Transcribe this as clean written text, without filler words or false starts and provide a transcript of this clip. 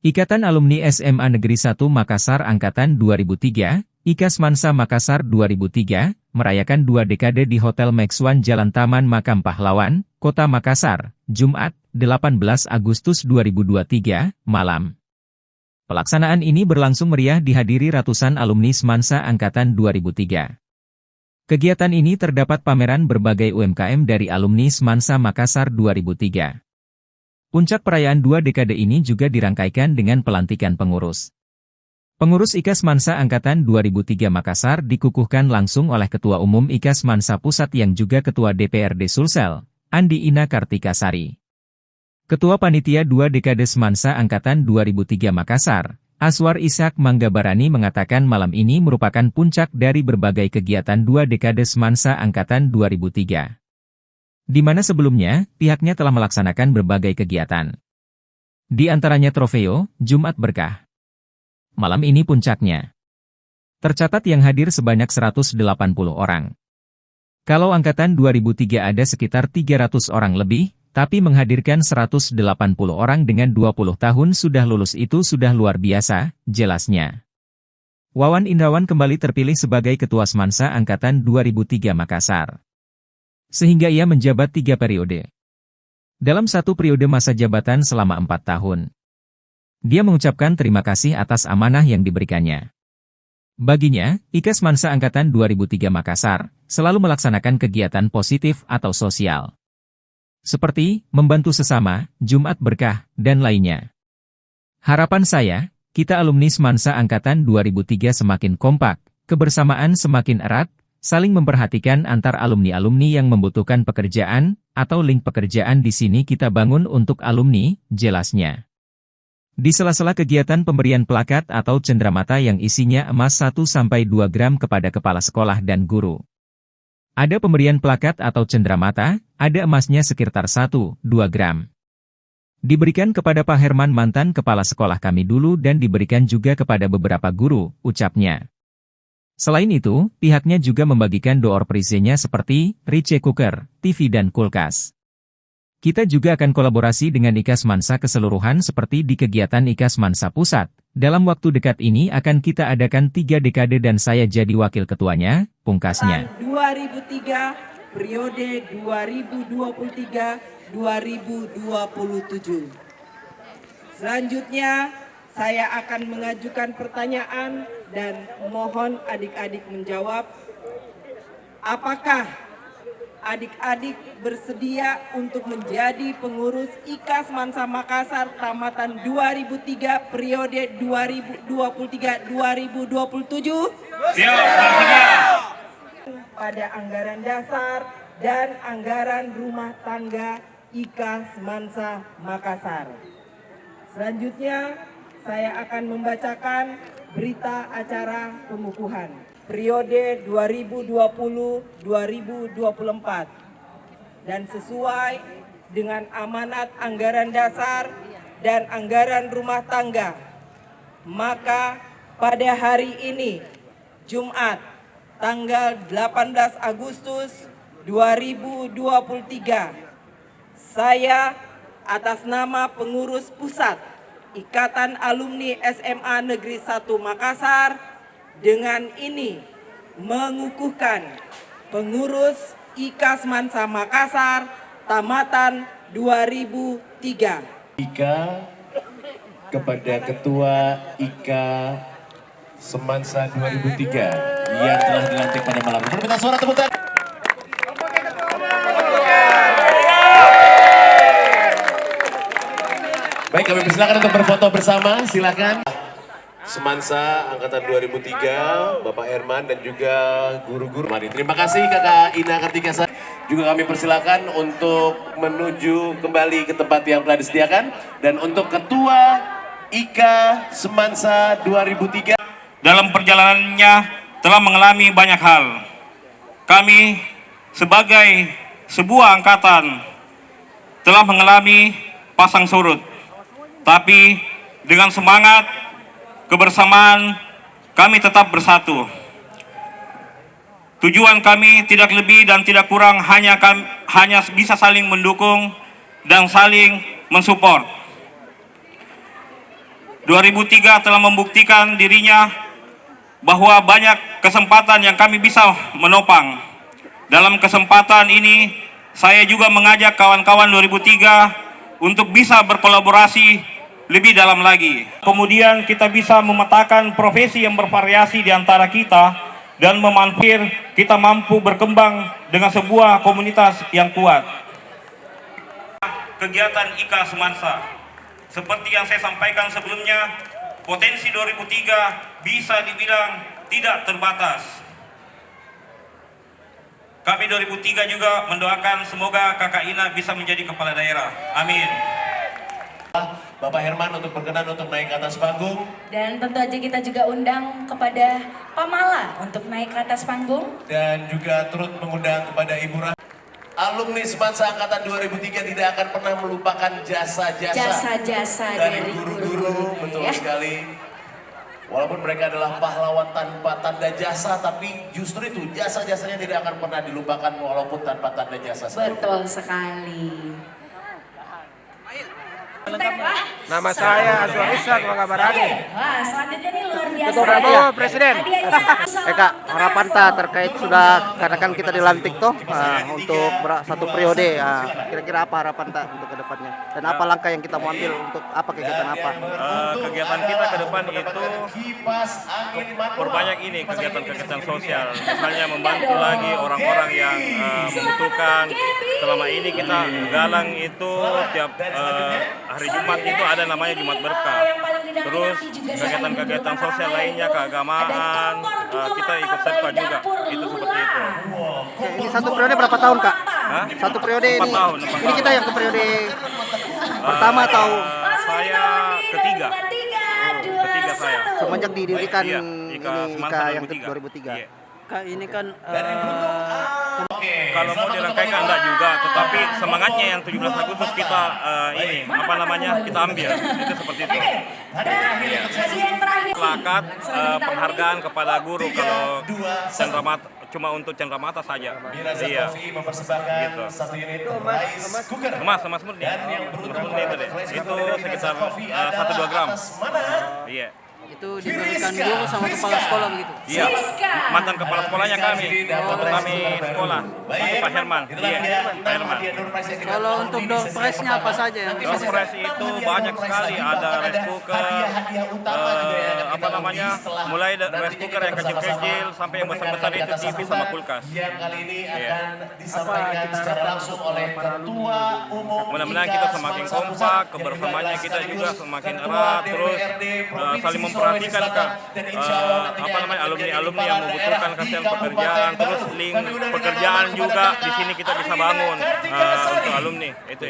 Ikatan Alumni SMA Negeri 1 Makassar Angkatan 2003, IKASMANSA Makassar 2003, merayakan 2 dekade di Hotel Maxwan Jalan Taman Makam Pahlawan, Kota Makassar, Jumat, 18 Agustus 2023, malam. Pelaksanaan ini berlangsung meriah dihadiri ratusan alumni SMANSA Angkatan 2003. Kegiatan ini terdapat pameran berbagai UMKM dari alumni SMANSA Makassar 2003. Puncak perayaan 2 dekade ini juga dirangkaikan dengan pelantikan pengurus. Pengurus IKASMANSA Angkatan 2003 Makassar dikukuhkan langsung oleh Ketua Umum IKASMANSA Pusat yang juga Ketua DPRD Sulsel, Andi Ina Kartikasari. Ketua Panitia 2 Dekade SMANSA Angkatan 2003 Makassar, Aswar Ishak Manggabarani mengatakan malam ini merupakan puncak dari berbagai kegiatan 2 dekade SMANSA Angkatan 2003. Di mana sebelumnya, pihaknya telah melaksanakan berbagai kegiatan. Di antaranya Trofeo, Jumat Berkah. Malam ini puncaknya. Tercatat yang hadir sebanyak 180 orang. Kalau angkatan 2003 ada sekitar 300 orang lebih, tapi menghadirkan 180 orang dengan 20 tahun sudah lulus itu sudah luar biasa, jelasnya. Wawan Indrawan kembali terpilih sebagai Ketua SMANSA Angkatan 2003 Makassar. Sehingga ia menjabat 3 periode. Dalam 1 periode masa jabatan selama 4 tahun. Dia mengucapkan terima kasih atas amanah yang diberikannya. Baginya, IKASMANSA Angkatan 2003 Makassar selalu melaksanakan kegiatan positif atau sosial. Seperti membantu sesama, Jumat Berkah, dan lainnya. Harapan saya, kita alumni SMANSA Angkatan 2003 semakin kompak, kebersamaan semakin erat, saling memperhatikan antar alumni-alumni yang membutuhkan pekerjaan, atau link pekerjaan di sini kita bangun untuk alumni, jelasnya. Di sela-sela kegiatan pemberian plakat atau cenderamata yang isinya emas 1-2 gram kepada kepala sekolah dan guru. Ada pemberian plakat atau cenderamata, ada emasnya sekitar 1-2 gram. Diberikan kepada Pak Herman mantan kepala sekolah kami dulu dan diberikan juga kepada beberapa guru, ucapnya. Selain itu, pihaknya juga membagikan door prize-nya seperti rice cooker, TV dan kulkas. Kita juga akan kolaborasi dengan IKASMANSA keseluruhan seperti di kegiatan IKASMANSA Pusat. Dalam waktu dekat ini akan kita adakan 3 dekade dan saya jadi wakil ketuanya, pungkasnya. 2003, periode 2023-2027. Selanjutnya, saya akan mengajukan pertanyaan dan mohon adik-adik menjawab. Apakah adik-adik bersedia untuk menjadi pengurus IKASMANSA Makassar tamatan 2003 periode 2023-2027? Siap, bersedia. Pada anggaran dasar dan anggaran rumah tangga IKASMANSA Makassar. Selanjutnya, saya akan membacakan berita acara pengukuhan. Periode 2020-2024. Dan sesuai dengan amanat anggaran dasar dan anggaran rumah tangga. Maka pada hari ini, Jumat, tanggal 18 Agustus 2023, saya atas nama pengurus pusat Ikatan Alumni SMA Negeri 1 Makassar dengan ini mengukuhkan pengurus IKASMANSA Makassar tamatan 2003. Ika kepada Ketua IKASMANSA 2003 yang telah dilantik pada malam ini. Minta suara tepuk tangan. Baik, kami persilakan untuk berfoto bersama, silakan. SMANSA Angkatan 2003, Bapak Herman dan juga guru-guru. Mari, terima kasih Kakak Ina Kartikasari. Juga kami persilakan untuk menuju kembali ke tempat yang telah disediakan. Dan untuk Ketua IKASMANSA 2003. Dalam perjalanannya telah mengalami banyak hal. Kami sebagai sebuah angkatan telah mengalami pasang surut. Tapi dengan semangat, kebersamaan, kami tetap bersatu. Tujuan kami tidak lebih dan tidak kurang hanya bisa saling mendukung dan saling mensupport. 2003 telah membuktikan dirinya bahwa banyak kesempatan yang kami bisa menopang. Dalam kesempatan ini, saya juga mengajak kawan-kawan 2003 untuk bisa berkolaborasi lebih dalam lagi. Kemudian kita bisa memetakan profesi yang bervariasi di antara kita dan memanfaatkan kita mampu berkembang dengan sebuah komunitas yang kuat. Kegiatan IKA Semansa, seperti yang saya sampaikan sebelumnya, potensi 2003 bisa dibilang tidak terbatas. Kami 2003 juga mendoakan semoga Kakak Ina bisa menjadi kepala daerah. Amin. Bapak Herman untuk berkenan untuk naik ke atas panggung. Dan tentu aja kita juga undang kepada Pak Mala untuk naik ke atas panggung. Dan juga turut mengundang kepada Ibu Rahma. Alumni Semansa Angkatan 2003 tidak akan pernah melupakan jasa-jasa dari guru-guru, betul ya. Sekali. Walaupun mereka adalah pahlawan tanpa tanda jasa, tapi justru itu jasa-jasanya tidak akan pernah dilupakan walaupun tanpa tanda jasa. Betul sekali. Nama saya Azwar Ishak, Wakabarani. Wah, selanjutnya nih luar biasa. Ketua Prabowo, Presiden. Kak, harapan tak terkait sudah karena kan kita dilantik toh untuk satu periode. Kira-kira apa harapan tak untuk kedepannya? Dan apa langkah yang kita mau ambil untuk apa kegiatan apa? Kegiatan kita ke depan itu berbanyak ini kegiatan-kegiatan sosial. Misalnya membantu lagi orang-orang yang membutuhkan. Selama ini kita galang itu tiap hari Jumat itu ada namanya Jumat Berkah. Terus kegiatan-kegiatan sosial lainnya, keagamaan, kita ikut serta juga. Itu seperti itu. Ini satu periode berapa tahun Kak? Hah? Satu periode 4 ini. tahun, Ini kita yang ke periode pertama atau? Saya ketiga. Ketiga saya. Semenjak didirikan Iya, ini Semansa IKA yang 2003. Iya. Kak, ini kan kalau mau dirangkaikan enggak juga, tetapi semangatnya yang 17 Agustus kita kita ambil, itu seperti itu. Plakat penghargaan kepada guru kalau Cendramata cuma untuk Cendramata saja. Iya. Gitu. Emas murni. Murni itu deh. Itu sekitar 1-2 gram. Iya. itu diberikan guru sama kepala sekolah begitu? Iya, mantan kepala sekolahnya kami, waktu kami sekolah, Pak Herman. Iya, Pak Herman. Kalau untuk door prize-nya apa saja yang Door prize itu banyak sekali, ada rice cooker, mulai rice cooker yang kecil-kecil sampai yang besar-besar itu TV sama kulkas. Yang kali ini akan disampaikan secara langsung oleh Ketua Umum. Mudah-mudahan kita semakin kompak, kebersamaannya kita juga semakin erat, terus saling memperhatikan alumni-alumni yang membutuhkan kasihan pekerjaan, terus link pekerjaan juga di sini kita bisa bangun untuk alumni itu.